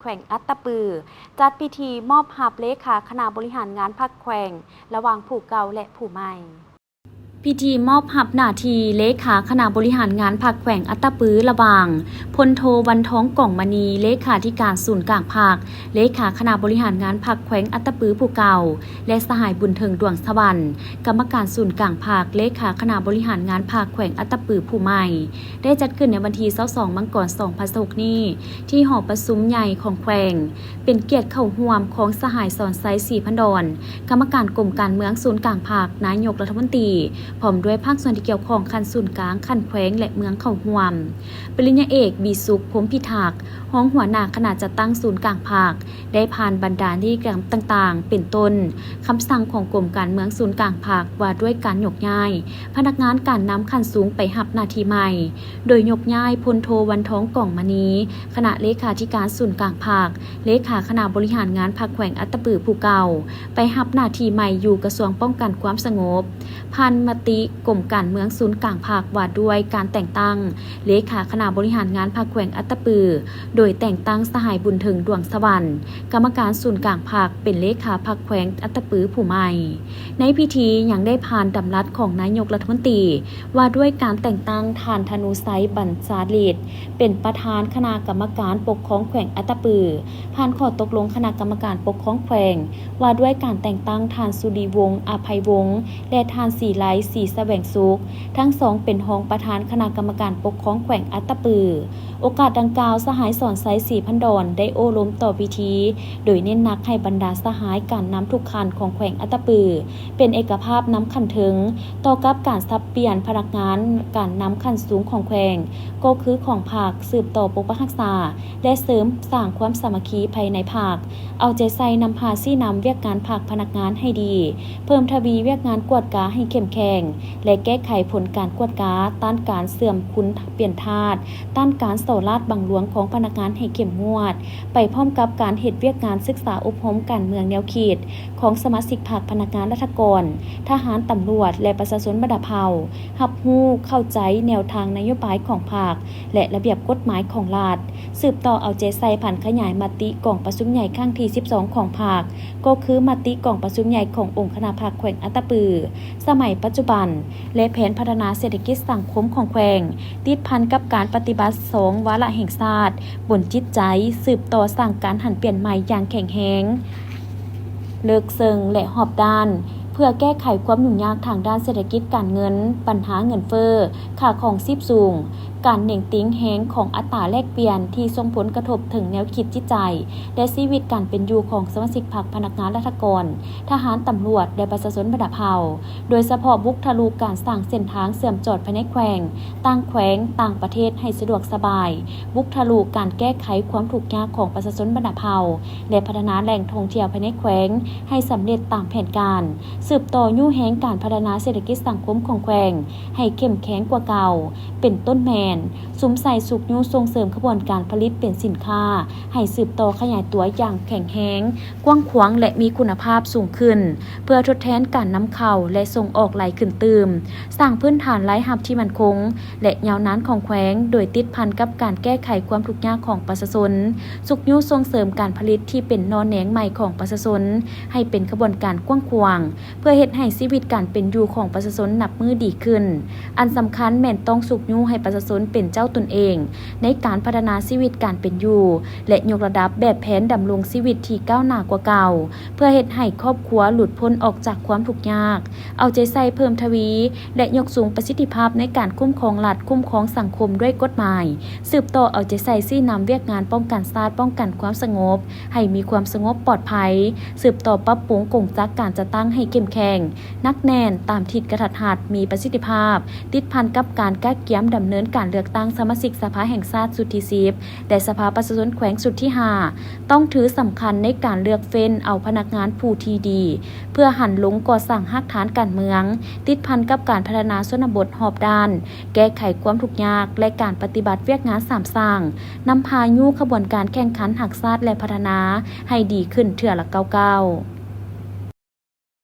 แขวงอัตตปือจัดพิธีมอบหับเลขาคณะบริหารงานพรรคแขวงระหว่างผู้เก่าและผู้ใหม่พิธีมอบหับหน้าที่เลขาคณะบริหารงานพรรคแขวงอัตตปือระหว่างพลโทวันท้องก่องมณีเลขาธิการศูนย์กลางภาคเลขาคณะบริหารงานพรรคแขวงอัตตปือผู้เก่าและสหายบุญเทิงดวงสวรรค์กรรมการศูนย์กลางภาคเลขาคณะบริหารงานพรรคแขวงอัตตปือผู้ใหม่ได้จัดขึ้นในวันที่22มังกร2026นี้ที่หอประชุมใหญ่ของแขวงเป็นเกียรติเข้าร่วมของสหายสอนไซ4พันดอนกรรมการกรมการเมืองศูนย์กลางภาคนายกรัฐมนตรีพร้อมด้วยภาคส่วนที่เกี่ยวข้องคันศูนย์กลางคันแขวงและเมืองเข้าร่วมปริญญาเอกบีสุขพรหมพิทักษ์ห้องหัวหน้าคณะจัดตั้งศูนย์กลางภาคได้ผ่านบรรดาที่กรรมต่างๆเป็นต้นคำสั่งของกรมการเมืองศูนย์กลางภาคว่าด้วยการยกย้ายพนักงานการนำขั้นสูงไปหับหน้าที่ใหม่โดยยกย้ายพลโทวันท้องก่องมณีคณะเลขาธิการศูนย์กลางภาคเลขาคณะบริหารงานพรรคแขวงอัตตปือผู้เก่าไปหับหน้าที่ใหม่อยู่กระทรวงป้องกันความสงบพันมติกรมการเมืองศูนย์กลางภาคว่าด้วยการแต่งตั้งเลขาคณะบริหารงานพรรคแขวงอัตตปือโดยแต่งตั้งสหายบุญเทิงดวงสวรรค์กรรมการศูนย์กลางภาคเป็นเลขาพรรคแขวงอัตตปือผู้ใหม่ในพิธียังได้ผ่านดำรัสของนายกรัฐมนตรีว่าด้วยการแต่งตั้งท่านธนูไซบรรจาฤทธิ์เป็นประธานคณะกรรมการปกครองแขวงอัตตปือผ่านข้อตกลงคณะกรรมการปกครองแขวงว่าด้วยการแต่งตั้งท่านสุดีวงศ์อภัยวงศ์และท่านศรีไลศรีแสวงสุขทั้งสองเป็นรองประธานคณะกรรมการปกครองแขวงอัตตปือโอกาสดังกล่าวสหายสอนไซ4พันดอนได้โอ้ล้มต่อพิธีโดยเน้นหนักให้บรรดาสหายการนำทุกคันของแขวงอัตตปือเป็นเอกภาพนำขันถึงต่อกับการสับเปลี่ยนพนักงานการนำขันสูงของแขวงก็คือของภาคสืบต่อปกปักรักษาและเสริมสร้างความสามัคคีภายในภาคเอาใจใส่นำพาซี่นำเวียกงานภาคพนักงานให้ดีเพิ่มทวีเวียกงานกวดกาให้เข้มแข็งและแก้ไขผลการกวดกาต้านการเสื่อมคุณเปลี่ยนธาตุต้านการโสลาดบังหลวงของพนักงานให้เข้มงวดไปพร้อมกับการเหตุเวียกงานศึกษาอบรมการเมืองแนวเขตของสมาชิกพรรคพนักงานราชการทหารตำรวจและประชาชนบรรดาเผ่ารับรู้เข้าใจแนวทางนโยบายของพรรคและระเบียบกฎหมายของรัฐสืบต่อเอาใจใส่ผ่านขยายมติกล่องประชุมใหญ่ครั้งที่12ของพรรคก็คือมติกล่องประชุมใหญ่ขององค์คณะพรรคแขวงอัตตปือสมัยปัจจุบันและแผนพัฒนาเศรษฐกิจสังคมของแขวงติดพันกับการปฏิบัติ2วาระแห่งชาติบนจิตใจสืบต่อสร้างการหันเปลี่ยนใหม่อย่างแข็งแรงเลิกเซิงและหอบด้านเพื่อแก้ไขความยุ่งยากทางด้านเศรษฐกิจการเงินปัญหาเงินเฟ้อค่าของชีพสูงการเหน่งติ้งแฮงของอัตราแลกเปลี่ยนที่ส่งผลกระทบถึงแนวคิดจิตใจและชีวิตการเป็นอยู่ของสมาชิกพรรคพนักงานราชการทหารตำรวจและประชาชนบรรดาเผ่าโดยเฉพาะบุกทะลุการสร้างเส้นทางเสื่อมจอดภายในแขวงต่างแขวงต่างประเทศให้สะดวกสบายบุกทะลุการแก้ไขความทุกข์ยากของประชาชนบรรดาเผ่าและพัฒนาแหล่งท่องเที่ยวภายในแขวงให้สำเร็จตามแผนการสืบต่อยู่แฮงการพัฒนาเศรษฐกิจสังคมของแขวงให้เข้มแข็งกว่าเก่าเป็นต้นแมนสุมใส่สุกยูส่งเสริมขบวนการผลิตเป็นสินค้าให้สืบต่อขยายตัวอย่างแข็งแรงกว้างขวางและมีคุณภาพสูงขึ้นเพื่อทดแทนการนำเข้าและส่งออกไหลขึ้นตืมสร้างพื้นฐานรายรับที่มั่นคงและยาวนานของแขวงโดยติดพันกับการแก้ไขความทุกข์ยากของประชาชนสุกยูส่งเสริมการผลิตที่เป็นนอแหนงใหม่ของประชาชนให้เป็นขบวนการกว้างขวางเพื่อเฮ็ดให้ชีวิตการเป็นอยู่ของประชาชนนับมือดีขึ้นอันสำคัญแม่นต้องสุกยูให้ประชาชนเป็นเจ้าตนเองในการพัฒนาชีวิตการเป็นอยู่และยกระดับแบบแผนดำรงชีวิตที่ก้าวหน้ากว่าเก่าเพื่อเฮ็ดให้ครอบครัวหลุดพ้นออกจากความทุกข์ยากเอาใจใส่เพิ่มทวีและยกสูงประสิทธิภาพในการคุ้มครองรัฐคุ้มครองสังคมด้วยกฎหมายสืบต่อเอาใจใส่ซี่นำเวียกงานป้องกันชาติป้องกันความสงบให้มีความสงบปลอดภัยสืบต่อปรับปรุงกงจักการจัดตั้งให้เข้มแข็งนักแน่นตามทิศกระทัดหัดมีประสิทธิภาพติดพันกับการก้าวเกี่ยมดำเนินการเลือกตั้งสมาชิกสภาแห่งชาติสุดที่10และสภาประชาชนแขวงสุดที่5ต้องถือสำคัญในการเลือกเฟ้นเอาพนักงานผู้ที่ดีเพื่อหันลงก่อสร้างรากฐานการเมืองติดพันกับการพัฒนาชนบทหอบด้านแก้ไขความทุกข์ยากและการปฏิบัติเวียกงานสามสร้างนำพายุขบวนการแข่งขันหักชาติและพัฒนาให้ดีขึ้นเทื่อละก้าว